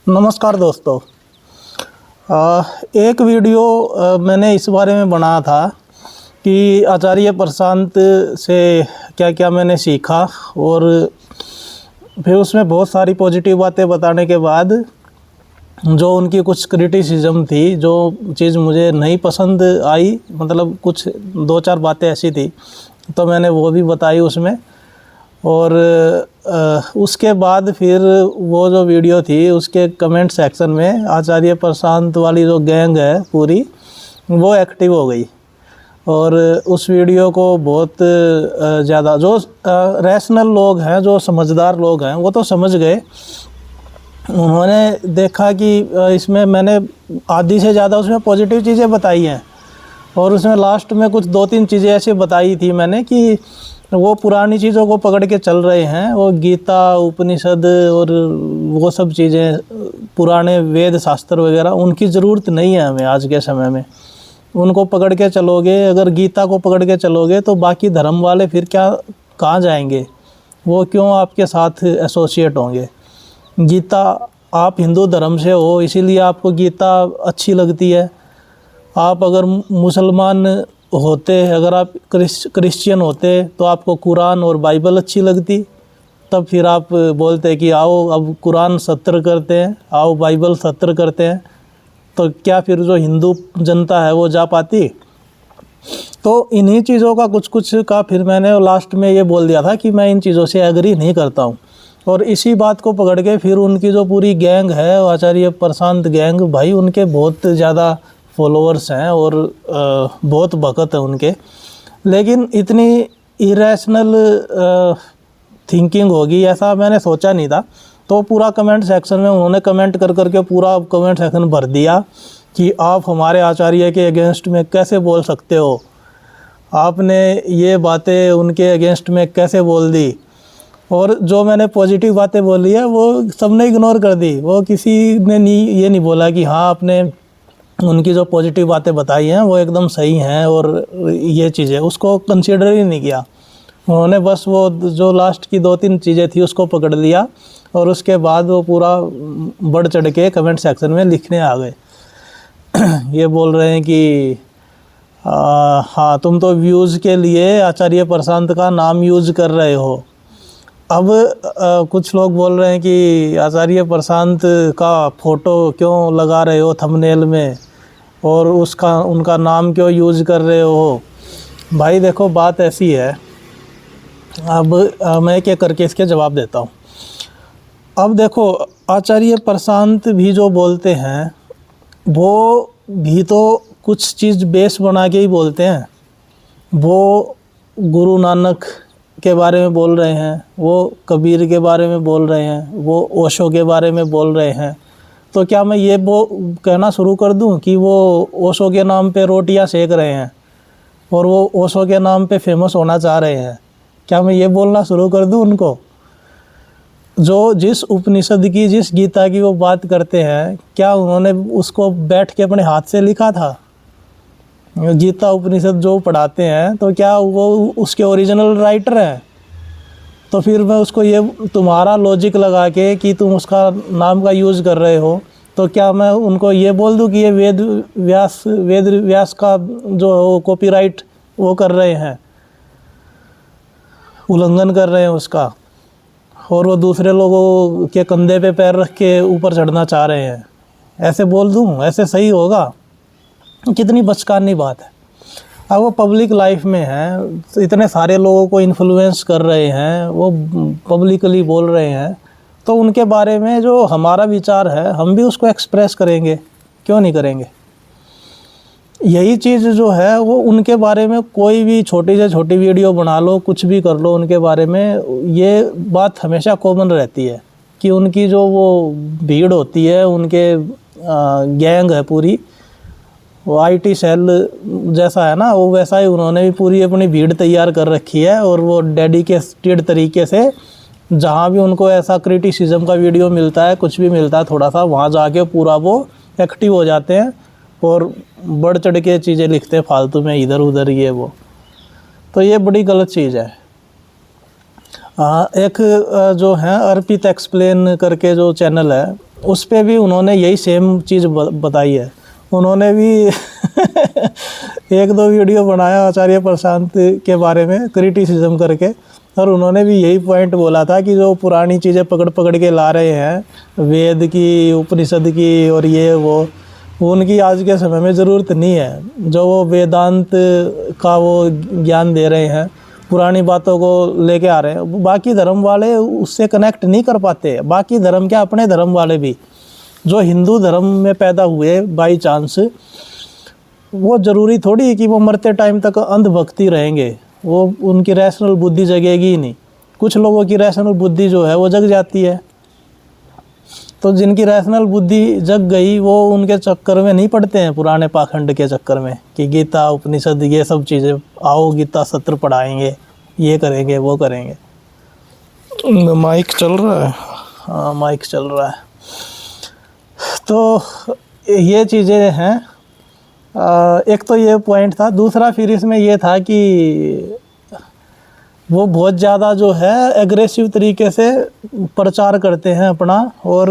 नमस्कार दोस्तों। एक वीडियो मैंने इस बारे में बनाया था कि आचार्य प्रशांत से क्या क्या मैंने सीखा, और फिर उसमें बहुत सारी पॉजिटिव बातें बताने के बाद जो उनकी कुछ क्रिटिसिज्म थी, जो चीज़ मुझे नहीं पसंद आई, मतलब कुछ दो चार बातें ऐसी थी तो मैंने वो भी बताई उसमें। और उसके बाद फिर वो जो वीडियो थी उसके कमेंट सेक्शन में आचार्य प्रशांत वाली जो गैंग है पूरी, वो एक्टिव हो गई। और उस वीडियो को बहुत ज़्यादा जो रैशनल लोग हैं, जो समझदार लोग हैं, वो तो समझ गए। उन्होंने देखा कि इसमें मैंने आधी से ज़्यादा उसमें पॉजिटिव चीज़ें बताई हैं, और उसमें लास्ट में कुछ दो तीन चीज़ें ऐसी बताई थी मैंने कि वो पुरानी चीज़ों को पकड़ के चल रहे हैं। वो गीता, उपनिषद और वो सब चीज़ें, पुराने वेद शास्त्र वगैरह, उनकी ज़रूरत नहीं है हमें आज के समय में। उनको पकड़ के चलोगे, अगर गीता को पकड़ के चलोगे तो बाकी धर्म वाले फिर क्या, कहाँ जाएंगे? वो क्यों आपके साथ एसोसिएट होंगे? गीता, आप हिंदू धर्म से हो इसीलिए आपको गीता अच्छी लगती है। आप अगर मुसलमान होते, अगर आप क्रिश्चियन होते तो आपको कुरान और बाइबल अच्छी लगती, तब फिर आप बोलते कि आओ अब कुरान सत्र करते हैं, आओ बाइबल सत्र करते हैं। तो क्या फिर जो हिंदू जनता है वो जा पाती? तो इन्हीं चीज़ों का कुछ का फिर मैंने लास्ट में ये बोल दिया था कि मैं इन चीज़ों से एग्री नहीं करता हूँ। और इसी बात को पकड़ के फिर उनकी जो पूरी गैंग है, आचार्य प्रशांत गैंग, भाई उनके बहुत ज़्यादा फॉलोअर्स हैं और बहुत भगत है उनके। लेकिन इतनी इरेशनल थिंकिंग होगी ऐसा मैंने सोचा नहीं था। तो पूरा कमेंट सेक्शन में उन्होंने कमेंट कर करके पूरा कमेंट सेक्शन भर दिया कि आप हमारे आचार्य के अगेंस्ट में कैसे बोल सकते हो, आपने ये बातें उनके अगेंस्ट में कैसे बोल दी। और जो मैंने पॉजिटिव बातें बोली है वो सबने इग्नोर कर दी। वो किसी ने ये नहीं बोला कि हाँ, आपने उनकी जो पॉजिटिव बातें बताई हैं वो एकदम सही हैं, और ये चीज़ें उसको कंसिडर ही नहीं किया। उन्होंने बस वो जो लास्ट की दो तीन चीज़ें थी उसको पकड़ लिया, और उसके बाद वो पूरा बढ़ चढ़ के कमेंट सेक्शन में लिखने आ गए। ये बोल रहे हैं कि हाँ, तुम तो व्यूज़ के लिए आचार्य प्रशांत का नाम यूज़ कर रहे हो। अब कुछ लोग बोल रहे हैं कि आचार्य प्रशांत का फ़ोटो क्यों लगा रहे हो थंबनेल में, और उनका नाम क्यों यूज़ कर रहे हो। भाई देखो, बात ऐसी है। अब मैं एक एक करके इसके जवाब देता हूँ। अब देखो, आचार्य प्रशांत भी जो बोलते हैं वो भी तो कुछ चीज़ बेस बना के ही बोलते हैं। वो गुरु नानक के बारे में बोल रहे हैं, वो कबीर के बारे में बोल रहे हैं, वो ओशो के बारे में बोल रहे हैं। तो क्या मैं ये कहना शुरू कर दूं कि वो ओशो के नाम पे रोटियां सेक रहे हैं और वो ओशो के नाम पे फेमस होना चाह रहे हैं? क्या मैं ये बोलना शुरू कर दूं उनको? जो जिस उपनिषद की, जिस गीता की वो बात करते हैं, क्या उन्होंने उसको बैठ के अपने हाथ से लिखा था? गीता उपनिषद जो पढ़ाते हैं तो क्या वो उसके ओरिजिनल राइटर हैं? तो फिर मैं उसको ये, तुम्हारा लॉजिक लगा के कि तुम उसका नाम का यूज़ कर रहे हो, तो क्या मैं उनको ये बोल दूं कि ये वेद व्यास का जो कॉपीराइट वो कर रहे हैं, उल्लंघन कर रहे हैं उसका, और वो दूसरे लोगों के कंधे पे पैर रख के ऊपर चढ़ना चाह रहे हैं? ऐसे बोल दूं? ऐसे सही होगा? कितनी बचकानी बात है। अब वो पब्लिक लाइफ में है, तो इतने सारे लोगों को इन्फ्लुएंस कर रहे हैं, वो पब्लिकली बोल रहे हैं, तो उनके बारे में जो हमारा विचार है हम भी उसको एक्सप्रेस करेंगे, क्यों नहीं करेंगे? यही चीज़ जो है वो उनके बारे में कोई भी छोटी से छोटी वीडियो बना लो, कुछ भी कर लो उनके बारे में, ये बात हमेशा कॉमन रहती है कि उनकी जो वो भीड़ होती है, उनके गैंग है पूरी, वो आईटी सेल जैसा है ना, वो वैसा ही उन्होंने भी पूरी अपनी भीड़ तैयार कर रखी है। और वो डेडिकेटेड तरीके से जहाँ भी उनको ऐसा क्रिटिसिज्म का वीडियो मिलता है, कुछ भी मिलता है थोड़ा सा, वहाँ जाके पूरा वो एक्टिव हो जाते हैं और बढ़ चढ़ के चीज़ें लिखते हैं फालतू में, इधर उधर ये वो। तो ये बड़ी गलत चीज़ है। एक जो है अर्पित एक्सप्लेन करके जो चैनल है, उस पे भी उन्होंने यही सेम चीज़ बताई है। उन्होंने भी एक दो वीडियो बनाया आचार्य प्रशांत के बारे में क्रिटिसिज्म करके, और उन्होंने भी यही पॉइंट बोला था कि जो पुरानी चीज़ें पकड़ पकड़ के ला रहे हैं, वेद की, उपनिषद की और ये वो उनकी आज के समय में ज़रूरत नहीं है। जो वो वेदांत का वो ज्ञान दे रहे हैं, पुरानी बातों को लेके आ रहे हैं, बाकी धर्म वाले उससे कनेक्ट नहीं कर पाते। बाकी धर्म क्या, अपने धर्म वाले भी जो हिंदू धर्म में पैदा हुए बाई चांस, वो ज़रूरी थोड़ी है कि वो मरते टाइम तक अंधभक्ति रहेंगे, वो उनकी रैशनल बुद्धि जगेगी ही नहीं। कुछ लोगों की रैशनल बुद्धि जो है वो जग जाती है, तो जिनकी रैशनल बुद्धि जग गई वो उनके चक्कर में नहीं पड़ते हैं, पुराने पाखंड के चक्कर में कि गीता उपनिषद ये सब चीज़ें, आओ गीता सत्र पढ़ाएंगे, ये करेंगे वो करेंगे। माइक चल रहा है? हाँ माइक चल रहा है। तो ये चीज़ें हैं। एक तो ये पॉइंट था। दूसरा फिर इसमें ये था कि वो बहुत ज़्यादा जो है एग्रेसिव तरीके से प्रचार करते हैं अपना, और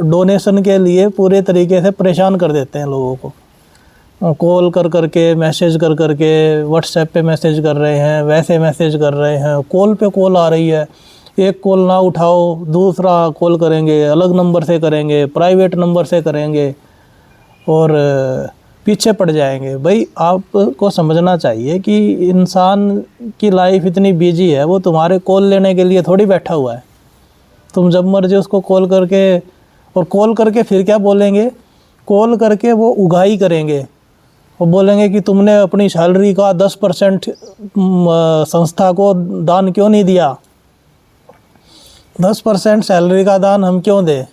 डोनेशन के लिए पूरे तरीके से परेशान कर देते हैं लोगों को। कॉल कर करके, मैसेज कर करके, व्हाट्सएप पे मैसेज कर रहे हैं, वैसे मैसेज कर रहे हैं, कॉल पे कॉल आ रही है, एक कॉल ना उठाओ दूसरा कॉल करेंगे, अलग नंबर से करेंगे, प्राइवेट नंबर से करेंगे और पीछे पड़ जाएंगे। भाई आपको समझना चाहिए कि इंसान की लाइफ इतनी बिजी है, वो तुम्हारे कॉल लेने के लिए थोड़ी बैठा हुआ है। तुम जब मर्जी उसको कॉल करके, और कॉल करके फिर क्या बोलेंगे, कॉल करके वो उगाही करेंगे, वो बोलेंगे कि तुमने अपनी सैलरी का 10% संस्था को दान क्यों नहीं दिया, 10% सैलरी का दान हम क्यों दें,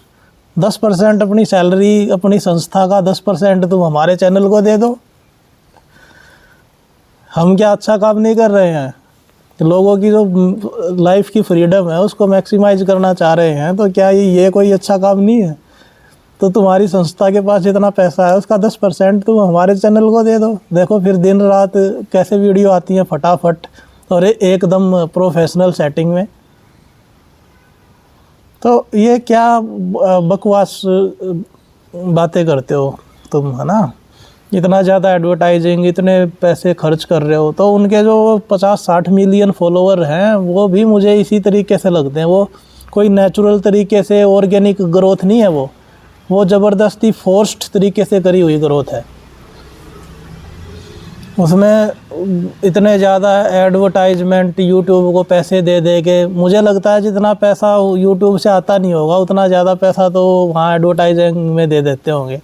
10% अपनी सैलरी, अपनी संस्था का 10% तुम हमारे चैनल को दे दो। हम क्या अच्छा काम नहीं कर रहे हैं? लोगों की जो लाइफ की फ्रीडम है उसको मैक्सिमाइज करना चाह रहे हैं, तो क्या ये कोई अच्छा काम नहीं है? तो तुम्हारी संस्था के पास जितना पैसा है उसका 10% तुम हमारे चैनल को दे दो। देखो फिर दिन रात कैसे वीडियो आती हैं फटाफट और एकदम प्रोफेशनल सेटिंग में। तो ये क्या बकवास बातें करते हो तुम, है ना? इतना ज़्यादा एडवर्टाइजिंग, इतने पैसे खर्च कर रहे हो, तो उनके जो 50-60 मिलियन फॉलोवर हैं वो भी मुझे इसी तरीके से लगते हैं। वो कोई नेचुरल तरीके से ऑर्गेनिक ग्रोथ नहीं है, वो ज़बरदस्ती फोर्स्ड तरीके से करी हुई ग्रोथ है। उसमें इतने ज़्यादा एडवर्टाइजमेंट यूट्यूब को पैसे दे दे के, मुझे लगता है जितना पैसा यूट्यूब से आता नहीं होगा उतना ज़्यादा पैसा तो वहाँ एडवर्टाइजिंग में दे देते होंगे।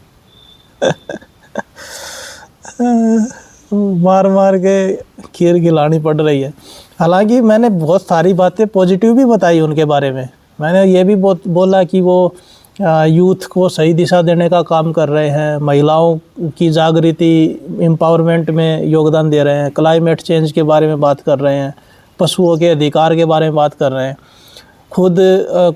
मार मार के खीर खिलानी पड़ रही है। हालांकि मैंने बहुत सारी बातें पॉजिटिव भी बताई उनके बारे में। मैंने ये भी बोला कि वो यूथ को सही दिशा देने का काम कर रहे हैं, महिलाओं की जागृति, एम्पावरमेंट में योगदान दे रहे हैं, क्लाइमेट चेंज के बारे में बात कर रहे हैं, पशुओं के अधिकार के बारे में बात कर रहे हैं। खुद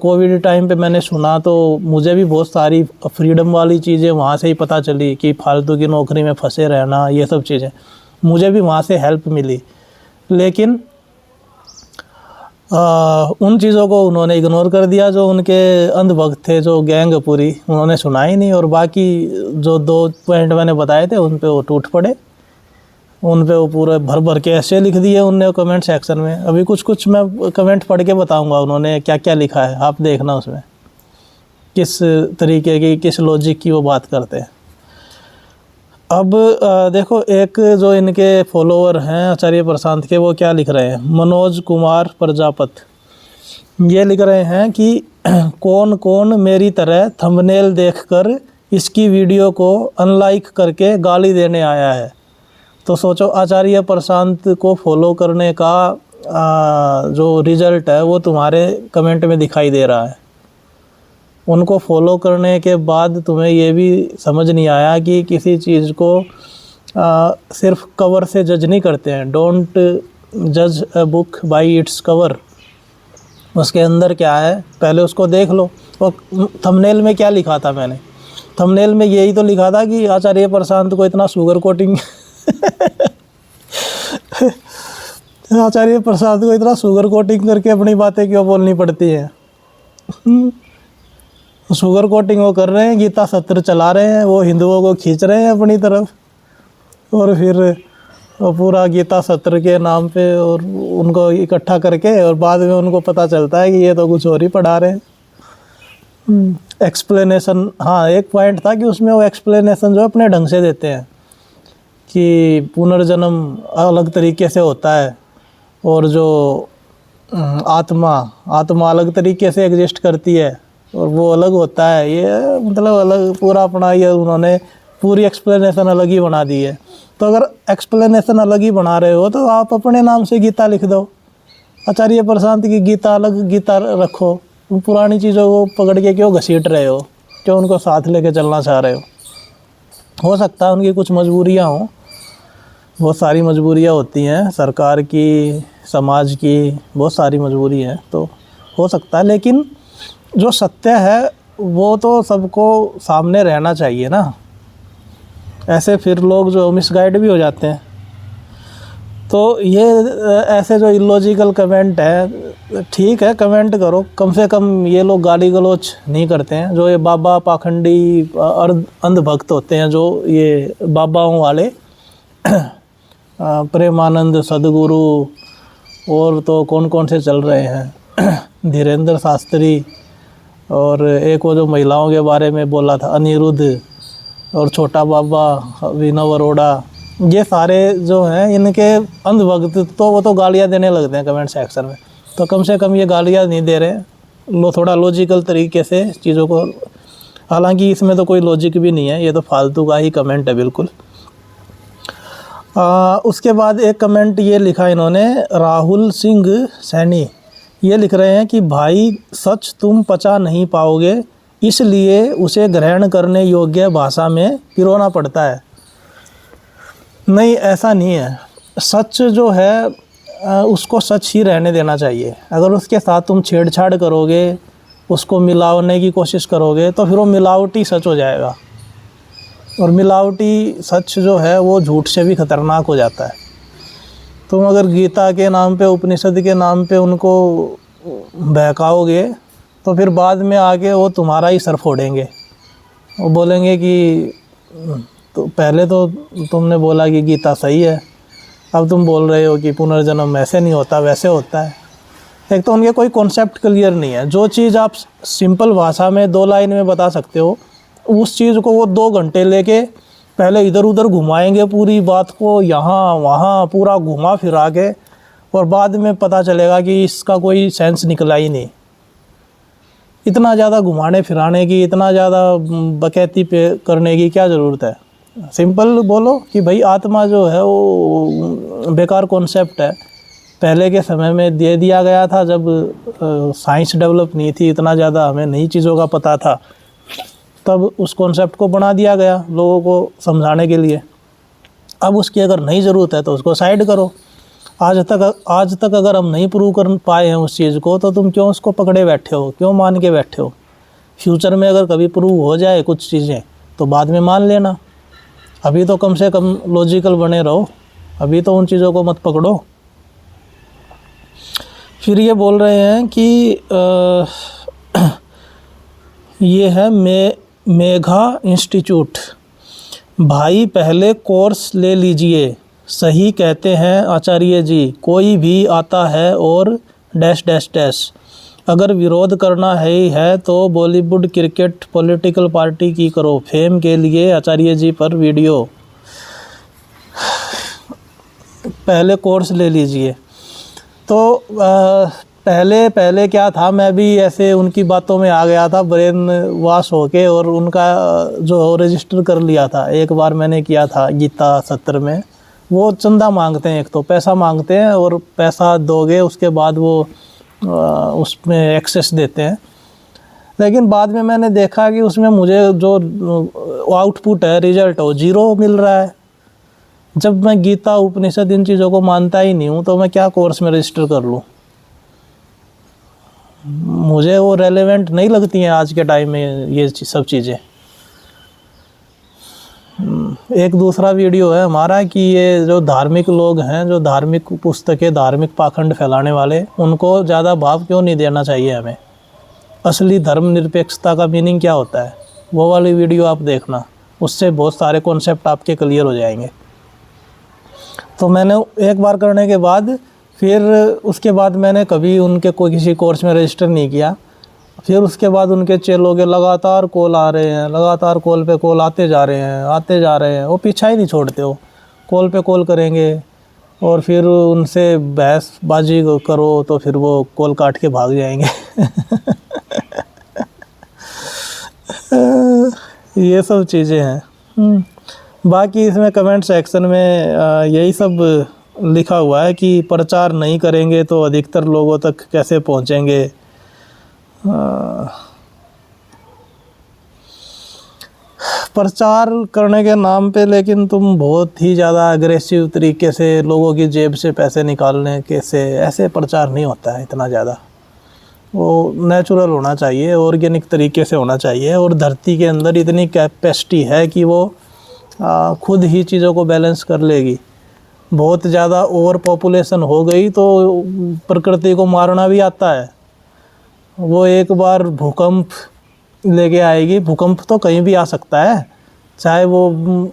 कोविड टाइम पे मैंने सुना तो मुझे भी बहुत सारी फ्रीडम वाली चीज़ें वहाँ से ही पता चली कि फालतू की नौकरी में फंसे रहना, ये सब चीज़ें मुझे भी वहाँ से हेल्प मिली। लेकिन उन चीज़ों को उन्होंने इग्नोर कर दिया। जो उनके अंधभक्त थे, जो गैंग पूरी, उन्होंने सुना ही नहीं। और बाकी जो 2 पॉइंट मैंने बताए थे उन पे वो टूट पड़े, उन पे वो पूरे भर भर के ऐसे लिख दिए उनने कमेंट सेक्शन में। अभी कुछ मैं कमेंट पढ़ के बताऊंगा उन्होंने क्या क्या लिखा है, आप देखना उसमें किस तरीके की, किस लॉजिक की वो बात करते हैं। अब देखो, एक जो इनके फॉलोअर हैं आचार्य प्रशांत के, वो क्या लिख रहे हैं, मनोज कुमार प्रजापत, ये लिख रहे हैं कि कौन कौन मेरी तरह थंबनेल देखकर इसकी वीडियो को अनलाइक करके गाली देने आया है। तो सोचो, आचार्य प्रशांत को फॉलो करने का जो रिज़ल्ट है वो तुम्हारे कमेंट में दिखाई दे रहा है। उनको फॉलो करने के बाद तुम्हें ये भी समझ नहीं आया कि किसी चीज़ को सिर्फ कवर से जज नहीं करते हैं। डोंट जज a book by its cover, उसके अंदर क्या है पहले उसको देख लो। और थंबनेल में क्या लिखा था मैंने, थंबनेल में यही तो लिखा था कि आचार्य प्रशांत को इतना शुगर कोटिंग आचार्य प्रसाद को इतना शुगर कोटिंग करके अपनी बातें क्यों बोलनी पड़ती हैं। शुगर कोटिंग वो कर रहे हैं, गीता सत्र चला रहे हैं, वो हिंदुओं को खींच रहे हैं अपनी तरफ, और फिर वो पूरा गीता सत्र के नाम पे और उनको इकट्ठा करके, और बाद में उनको पता चलता है कि ये तो कुछ और ही पढ़ा रहे हैं। एक्सप्लेनेशन, हाँ एक पॉइंट था कि उसमें वो एक्सप्लेनेशन जो अपने ढंग से देते हैं कि पुनर्जन्म अलग तरीके से होता है, और जो आत्मा अलग तरीके से एग्जिस्ट करती है और वो अलग होता है। ये मतलब अलग पूरा अपना ये उन्होंने पूरी एक्सप्लेनेशन अलग ही बना दी है। तो अगर एक्सप्लेनेशन अलग ही बना रहे हो तो आप अपने नाम से गीता लिख दो, आचार्य प्रशांत की गीता अलग गीता रखो। तुम पुरानी चीज़ों को पकड़ के क्यों घसीट रहे हो, क्यों उनको साथ लेके चलना चाह रहे हो सकता है उनकी कुछ मजबूरियाँ हों, बहुत सारी मजबूरियाँ होती हैं, सरकार की, समाज की बहुत सारी मजबूरी है, तो हो सकता है। लेकिन जो सत्य है वो तो सबको सामने रहना चाहिए ना, ऐसे फिर लोग जो मिसगाइड भी हो जाते हैं। तो ये ऐसे जो इलॉजिकल कमेंट है, ठीक है कमेंट करो, कम से कम ये लोग गाली गलौच नहीं करते हैं। जो ये बाबा पाखंडी अंधभक्त होते हैं, जो ये बाबाओं वाले प्रेमानंद सदगुरु, और तो कौन कौन से चल रहे हैं, धीरेंद्र शास्त्री, और एक वो जो महिलाओं के बारे में बोला था अनिरुद्ध, और छोटा बाबा विनव अरोड़ा, ये सारे जो हैं इनके अंधभक्त, तो वो तो गालियाँ देने लगते हैं कमेंट सेक्शन में। तो कम से कम ये गालियाँ नहीं दे रहे, थोड़ा लॉजिकल तरीके से चीज़ों को, हालांकि इसमें तो कोई लॉजिक भी नहीं है, ये तो फालतू का ही कमेंट है बिल्कुल। उसके बाद एक कमेंट ये लिखा इन्होंने, राहुल सिंह सैनी, ये लिख रहे हैं कि भाई सच तुम पचा नहीं पाओगे, इसलिए उसे ग्रहण करने योग्य भाषा में पिरोना पड़ता है। नहीं, ऐसा नहीं है। सच जो है उसको सच ही रहने देना चाहिए। अगर उसके साथ तुम छेड़छाड़ करोगे, उसको मिलाने की कोशिश करोगे, तो फिर वो मिलावटी सच हो जाएगा, और मिलावटी सच जो है वो झूठ से भी ख़तरनाक हो जाता है। तुम अगर गीता के नाम पे, उपनिषद के नाम पे उनको बहकाओगे, तो फिर बाद में आके वो तुम्हारा ही सर फोड़ेंगे। वो बोलेंगे कि तो पहले तो तुमने बोला कि गीता सही है, अब तुम बोल रहे हो कि पुनर्जन्म ऐसे नहीं होता वैसे होता है। एक तो उनके कोई कॉन्सेप्ट क्लियर नहीं है। जो चीज़ आप सिंपल भाषा में 2 लाइन में बता सकते हो, उस चीज़ को वो 2 घंटे लेके पहले इधर उधर घुमाएंगे, पूरी बात को यहाँ वहाँ पूरा घुमा फिरा के, और बाद में पता चलेगा कि इसका कोई सेंस निकला ही नहीं। इतना ज़्यादा घुमाने फिराने की, इतना ज़्यादा बकैती पे करने की क्या ज़रूरत है। सिंपल बोलो कि भाई आत्मा जो है वो बेकार कॉन्सेप्ट है, पहले के समय में दे दिया गया था जब साइंस डेवलप नहीं थी, इतना ज़्यादा हमें नई चीज़ों का पता था, तब उस कॉन्सेप्ट को बना दिया गया लोगों को समझाने के लिए। अब उसकी अगर नई ज़रूरत है तो उसको साइड करो। आज तक अगर हम नहीं प्रूव कर पाए हैं उस चीज़ को, तो तुम क्यों उसको पकड़े बैठे हो, क्यों मान के बैठे हो। फ्यूचर में अगर कभी प्रूव हो जाए कुछ चीज़ें तो बाद में मान लेना, अभी तो कम से कम लॉजिकल बने रहो, अभी तो उन चीज़ों को मत पकड़ो। फिर ये बोल रहे हैं कि ये है मेघा इंस्टीट्यूट, भाई पहले कोर्स ले लीजिए, सही कहते हैं आचार्य जी, कोई भी आता है और डैश डैश डैश, अगर विरोध करना है तो बॉलीवुड, क्रिकेट, पॉलिटिकल पार्टी की करो, फेम के लिए आचार्य जी पर वीडियो। पहले कोर्स ले लीजिए। तो पहले क्या था, मैं भी ऐसे उनकी बातों में आ गया था, ब्रेन वॉश होके, और उनका जो रजिस्टर कर लिया था। एक बार मैंने किया था गीता सत्र में। वो चंदा मांगते हैं, एक तो पैसा मांगते हैं, और पैसा दोगे उसके बाद वो उसमें एक्सेस देते हैं। लेकिन बाद में मैंने देखा कि उसमें मुझे जो आउटपुट है, रिजल्ट हो 0 मिल रहा है। जब मैं गीता, उपनिषद इन चीज़ों को मानता ही नहीं हूँ, तो मैं क्या कोर्स में रजिस्टर कर लूँ। मुझे वो रेलेवेंट नहीं लगती हैं आज के टाइम में ये सब चीज़ें। एक दूसरा वीडियो है हमारा कि ये जो धार्मिक लोग हैं, जो धार्मिक पुस्तकें, धार्मिक पाखंड फैलाने वाले, उनको ज़्यादा भाव क्यों नहीं देना चाहिए हमें। असली धर्मनिरपेक्षता का मीनिंग क्या होता है, वो वाली वीडियो आप देखना, उससे बहुत सारे कॉन्सेप्ट आपके क्लियर हो जाएंगे। तो मैंने एक बार करने के बाद फिर उसके बाद मैंने कभी उनके कोई किसी कोर्स में रजिस्टर नहीं किया। फिर उसके बाद उनके चेलों के लगातार कॉल आ रहे हैं, लगातार कॉल पे कॉल आते जा रहे हैं, वो पीछा ही नहीं छोड़ते, हो कॉल पे कॉल करेंगे और फिर उनसे बहसबाजी करो तो फिर वो कॉल काट के भाग जाएंगे। ये सब चीज़ें हैं। बाकी इसमें कमेंट सेक्शन में यही सब लिखा हुआ है कि प्रचार नहीं करेंगे तो अधिकतर लोगों तक कैसे पहुंचेंगे। प्रचार करने के नाम पे लेकिन तुम बहुत ही ज़्यादा अग्रेसिव तरीके से लोगों की जेब से पैसे निकालने के से ऐसे प्रचार नहीं होता है इतना ज़्यादा। वो नेचुरल होना चाहिए, ऑर्गेनिक तरीके से होना चाहिए, और धरती के अंदर इतनी कैपेसिटी है कि वो खुद ही चीज़ों को बैलेंस कर लेगी। बहुत ज़्यादा ओवर पॉपुलेशन हो गई तो प्रकृति को मारना भी आता है। वो एक बार भूकंप लेके आएगी। भूकंप तो कहीं भी आ सकता है, चाहे वो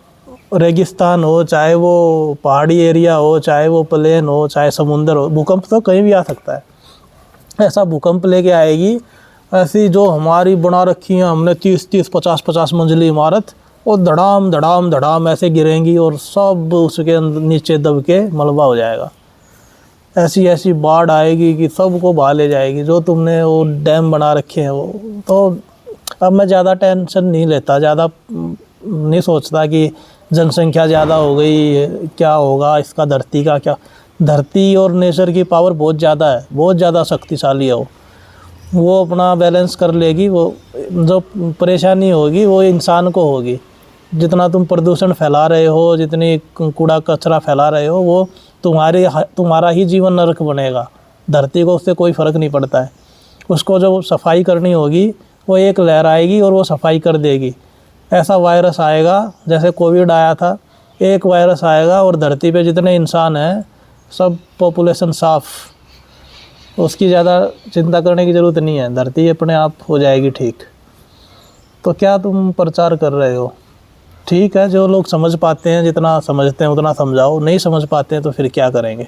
रेगिस्तान हो, चाहे वो पहाड़ी एरिया हो, चाहे वो प्लेन हो, चाहे समुंदर हो, भूकंप तो कहीं भी आ सकता है। ऐसा भूकंप लेके आएगी। ऐसी जो हमारी बना रखी हैं हमने 30-30, 50-50 मंजिली इमारत, वो धड़ाम धड़ाम धड़ाम ऐसे गिरेंगी और सब उसके नीचे दब के मलबा हो जाएगा। ऐसी ऐसी बाढ़ आएगी कि सबको बहा ले जाएगी, जो तुमने वो डैम बना रखे हैं वो। तो अब मैं ज़्यादा टेंशन नहीं लेता, ज़्यादा नहीं सोचता कि जनसंख्या ज़्यादा हो गई क्या होगा इसका, धरती का क्या। धरती और नेचर की पावर बहुत ज़्यादा है, बहुत ज़्यादा शक्तिशाली है वो अपना बैलेंस कर लेगी। वो जो परेशानी होगी वो इंसान को होगी। जितना तुम प्रदूषण फैला रहे हो, जितनी कूड़ा कचरा फैला रहे हो, वो तुम्हारा ही जीवन नरक बनेगा। धरती को उससे कोई फ़र्क नहीं पड़ता है। उसको जो सफाई करनी होगी वो एक लहर आएगी और वो सफाई कर देगी। ऐसा वायरस आएगा जैसे कोविड आया था, एक वायरस आएगा और धरती पे जितने इंसान हैं सब पॉपुलेशन साफ़। उसकी ज़्यादा चिंता करने की ज़रूरत नहीं है, धरती अपने आप हो जाएगी ठीक। तो क्या तुम प्रचार कर रहे हो? ठीक है, जो लोग समझ पाते हैं, जितना समझते हैं उतना समझाओ, नहीं समझ पाते हैं तो फिर क्या करेंगे।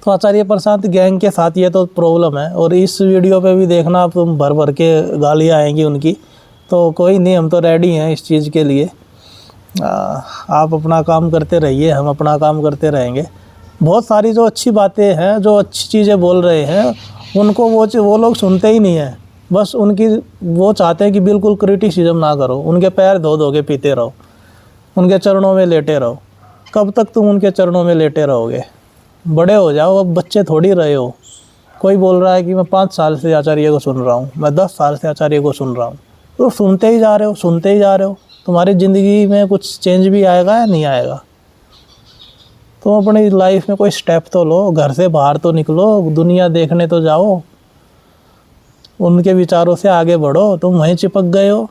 तो आचार्य प्रसाद गैंग के साथ ये तो प्रॉब्लम है। और इस वीडियो पे भी देखना आप, तुम भर भर के गालियाँ आएंगी उनकी। तो कोई नहीं, हम तो रेडी हैं इस चीज़ के लिए। आप अपना काम करते रहिए, हम अपना काम करते रहेंगे। बहुत सारी जो अच्छी बातें हैं, जो अच्छी चीज़ें बोल रहे हैं, उनको वो लोग सुनते ही नहीं हैं। बस उनकी वो चाहते हैं कि बिल्कुल क्रिटिसिज्म ना करो, उनके पैर धो धो के पीते रहो, उनके चरणों में लेटे रहो। कब तक तुम उनके चरणों में लेटे रहोगे? बड़े हो जाओ, अब बच्चे थोड़ी रहे हो। कोई बोल रहा है कि मैं 5 साल से आचार्य को सुन रहा हूँ, मैं 10 साल से आचार्य को सुन रहा हूँ। तो सुनते ही जा रहे हो, सुनते ही जा रहे हो। तुम्हारी ज़िंदगी में कुछ चेंज भी आएगा या नहीं आएगा? तुम अपनी लाइफ में कोई स्टेप तो लो, घर से बाहर तो निकलो, दुनिया देखने तो जाओ, उनके विचारों से आगे बढ़ो। तुम वहीं चिपक गए हो,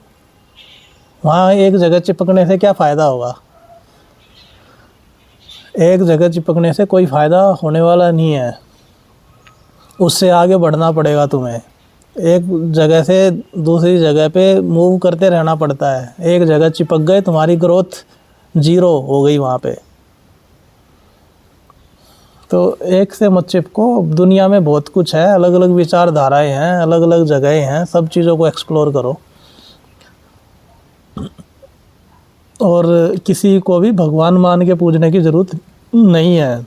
वहाँ एक जगह चिपकने से क्या फ़ायदा होगा? एक जगह चिपकने से कोई फ़ायदा होने वाला नहीं है। उससे आगे बढ़ना पड़ेगा तुम्हें। एक जगह से दूसरी जगह पे मूव करते रहना पड़ता है। एक जगह चिपक गए, तुम्हारी ग्रोथ 0 हो गई वहाँ पे। तो एक से मत चिपको। दुनिया में बहुत कुछ है, अलग अलग विचारधाराएं हैं, अलग अलग जगहें हैं, सब चीज़ों को एक्सप्लोर करो। और किसी को भी भगवान मान के पूजने की ज़रूरत नहीं है।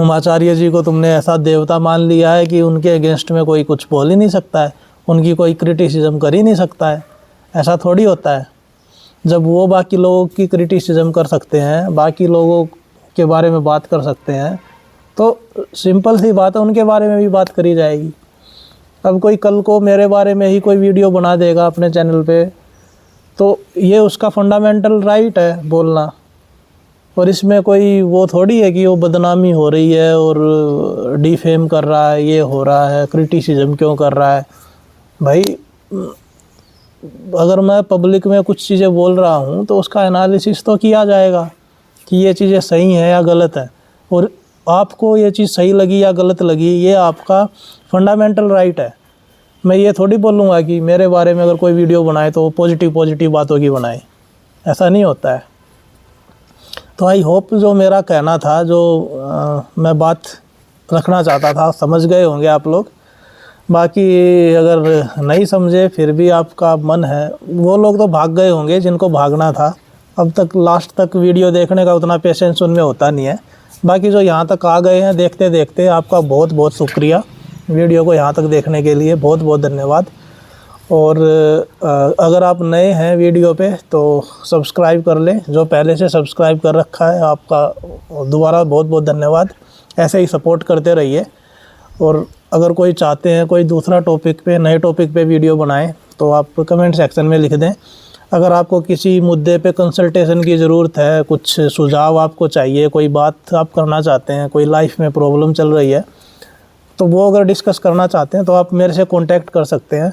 आचार्य जी को तुमने ऐसा देवता मान लिया है कि उनके अगेंस्ट में कोई कुछ बोल ही नहीं सकता है, उनकी कोई क्रिटिसिज्म कर ही नहीं सकता है। ऐसा थोड़ी होता है। जब वो बाकी लोगों की क्रिटिसिज्म कर सकते हैं, बाकी लोगों के बारे में बात कर सकते हैं, तो सिंपल सी बात है, उनके बारे में भी बात करी जाएगी। अब कोई कल को मेरे बारे में ही कोई वीडियो बना देगा अपने चैनल पे, तो ये उसका फंडामेंटल राइट है बोलना। और इसमें कोई वो थोड़ी है कि वो बदनामी हो रही है और डिफेम कर रहा है, ये हो रहा है, क्रिटिसिज्म क्यों कर रहा है। भाई अगर मैं पब्लिक में कुछ चीज़ें बोल रहा हूँ तो उसका एनालिसिस तो किया जाएगा कि ये चीज़ें सही हैं या गलत है। और आपको ये चीज़ सही लगी या गलत लगी, ये आपका फंडामेंटल राइट है। मैं ये थोड़ी बोलूँगा कि मेरे बारे में अगर कोई वीडियो बनाए तो पॉजिटिव बातों की बनाए, ऐसा नहीं होता है। तो आई होप जो मेरा कहना था, जो मैं बात रखना चाहता था, समझ गए होंगे आप लोग। बाकी अगर नहीं समझे फिर भी आपका मन है, वो लोग तो भाग गए होंगे जिनको भागना था। अब तक लास्ट तक वीडियो देखने का उतना पेशेंस उनमें होता नहीं है। बाकी जो यहाँ तक आ गए हैं देखते देखते, आपका बहुत बहुत शुक्रिया। वीडियो को यहाँ तक देखने के लिए बहुत बहुत धन्यवाद। और अगर आप नए हैं वीडियो पे तो सब्सक्राइब कर लें। जो पहले से सब्सक्राइब कर रखा है, आपका दोबारा बहुत बहुत धन्यवाद। ऐसे ही सपोर्ट करते रहिए। और अगर कोई चाहते हैं कोई दूसरा टॉपिक पे, नए टॉपिक पे वीडियो बनाएं तो आप कमेंट सेक्शन में लिख दें। अगर आपको किसी मुद्दे पे कंसल्टेशन की ज़रूरत है, कुछ सुझाव आपको चाहिए, कोई बात आप करना चाहते हैं, कोई लाइफ में प्रॉब्लम चल रही है, तो वो अगर डिस्कस करना चाहते हैं तो आप मेरे से कांटेक्ट कर सकते हैं।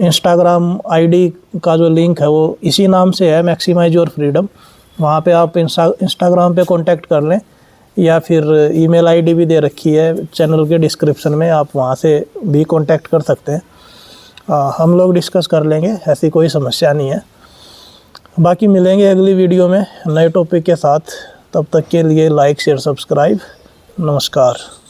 इंस्टाग्राम आईडी का जो लिंक है वो इसी नाम से है, मैक्सिमाइज योर फ्रीडम। वहाँ पे आप इंस्टाग्राम पे कांटेक्ट कर लें, या फिर ईमेल आईडी भी दे रखी है चैनल के डिस्क्रिप्शन में, आप वहाँ से भी कांटेक्ट कर सकते हैं। हम लोग डिस्कस कर लेंगे, ऐसी कोई समस्या नहीं है। बाकी मिलेंगे अगली वीडियो में नए टॉपिक के साथ। तब तक के लिए लाइक शेयर सब्सक्राइब। नमस्कार।